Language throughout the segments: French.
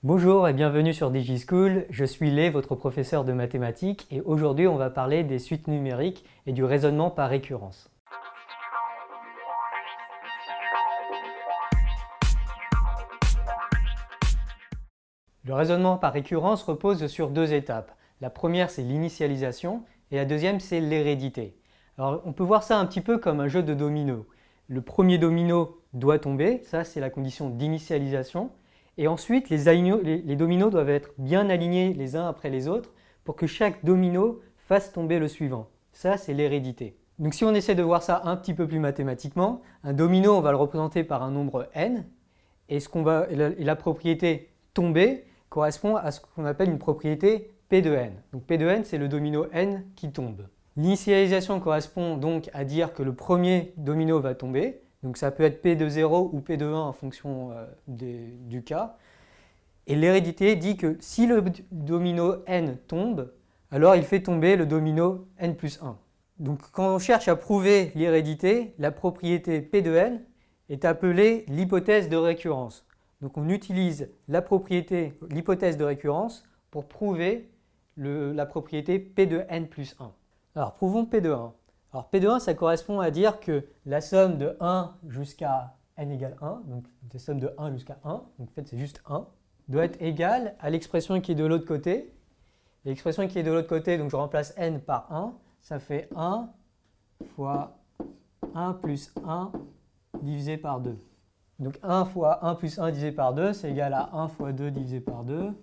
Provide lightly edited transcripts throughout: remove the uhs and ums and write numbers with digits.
Bonjour et bienvenue sur DigiSchool, je suis Lé, votre professeur de mathématiques et aujourd'hui on va parler des suites numériques et du raisonnement par récurrence. Le raisonnement par récurrence repose sur deux étapes. La première c'est l'initialisation et la deuxième c'est l'hérédité. Alors on peut voir ça un petit peu comme un jeu de dominos. Le premier domino doit tomber, ça c'est la condition d'initialisation. Et ensuite, les dominos doivent être bien alignés les uns après les autres pour que chaque domino fasse tomber le suivant. Ça, c'est l'hérédité. Donc si on essaie de voir ça un petit peu plus mathématiquement, un domino, on va le représenter par un nombre n, et la propriété tomber correspond à ce qu'on appelle une propriété P de n. Donc P de n, c'est le domino n qui tombe. L'initialisation correspond donc à dire que le premier domino va tomber. Donc ça peut être P de 0 ou P de 1 en fonction du cas. Et l'hérédité dit que si le domino n tombe, alors il fait tomber le domino n plus 1. Donc quand on cherche à prouver l'hérédité, la propriété P de n est appelée l'hypothèse de récurrence. Donc on utilise l'hypothèse de récurrence pour prouver la propriété P de n plus 1. Alors prouvons P de 1. Alors P de 1, ça correspond à dire que la somme de 1 jusqu'à n égale 1, donc la somme de 1 jusqu'à 1, donc en fait c'est juste 1, doit être égale à l'expression qui est de l'autre côté. L'expression qui est de l'autre côté, donc je remplace n par 1, ça fait 1 fois 1 plus 1 divisé par 2. Donc 1 fois 1 plus 1 divisé par 2, c'est égal à 1 fois 2 divisé par 2,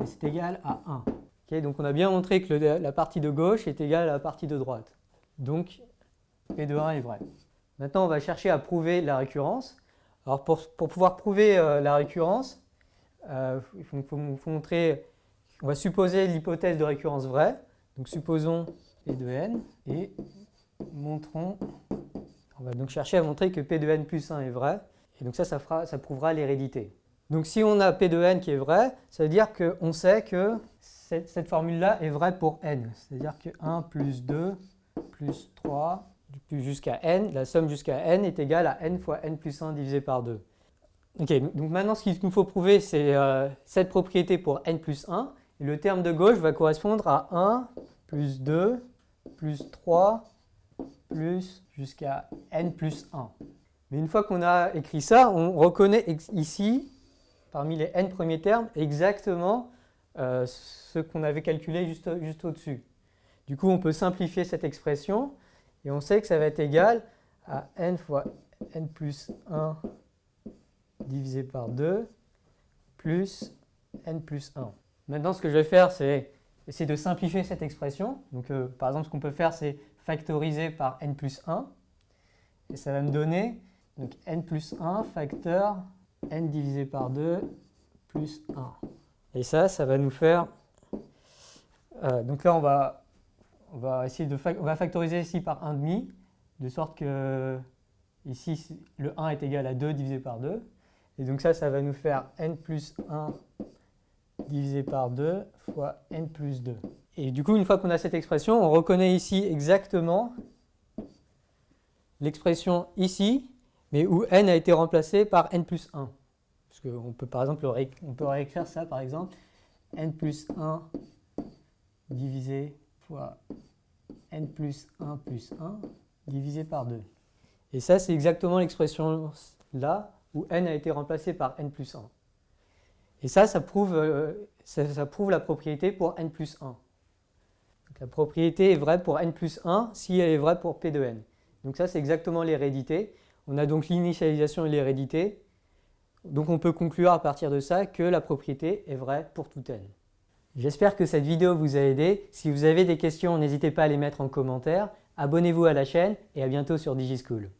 et c'est égal à 1. Okay, donc on a bien montré que la partie de gauche est égale à la partie de droite. Donc, P de 1 est vrai. Maintenant, on va chercher à prouver la récurrence. Alors, pour pouvoir prouver la récurrence, il faut montrer, on va supposer l'hypothèse de récurrence vraie. Donc, supposons P de n et montrons, on va donc chercher à montrer que P de n plus 1 est vrai. Et donc ça prouvera l'hérédité. Donc, si on a P de n qui est vrai, ça veut dire qu'on sait que cette formule-là est vraie pour n. C'est-à-dire que 1 plus 2 plus 3 plus jusqu'à n, la somme jusqu'à n est égale à n fois n plus 1 divisé par 2. Ok, donc maintenant ce qu'il nous faut prouver c'est cette propriété pour n plus 1. Et le terme de gauche va correspondre à 1 plus 2 plus 3 plus jusqu'à n plus 1. Mais une fois qu'on a écrit ça, on reconnaît ici, parmi les n premiers termes, exactement ce qu'on avait calculé juste au-dessus. Du coup, on peut simplifier cette expression et on sait que ça va être égal à n fois n plus 1 divisé par 2 plus n plus 1. Maintenant, ce que je vais faire, c'est essayer de simplifier cette expression. Donc, par exemple, ce qu'on peut faire, c'est factoriser par n plus 1. Et ça va me donner donc, n plus 1 facteur n divisé par 2 plus 1. Et ça va nous faire... donc là, on va factoriser ici par 1,5, de sorte que ici, le 1 est égal à 2 divisé par 2. Et donc ça va nous faire n plus 1 divisé par 2 fois n plus 2. Et du coup, une fois qu'on a cette expression, on reconnaît ici exactement l'expression ici, mais où n a été remplacé par n plus 1. Parce qu'on peut par exemple réécrire ça par exemple, n plus 1 divisé fois n plus 1 plus 1 divisé par 2. Et ça, c'est exactement l'expression là où n a été remplacé par n plus 1. Et ça prouve la propriété pour n plus 1. Donc, la propriété est vraie pour n plus 1 si elle est vraie pour P de n. Donc ça, c'est exactement l'hérédité. On a donc l'initialisation et l'hérédité. Donc on peut conclure à partir de ça que la propriété est vraie pour tout n. J'espère que cette vidéo vous a aidé. Si vous avez des questions, n'hésitez pas à les mettre en commentaire. Abonnez-vous à la chaîne et à bientôt sur DigiSchool.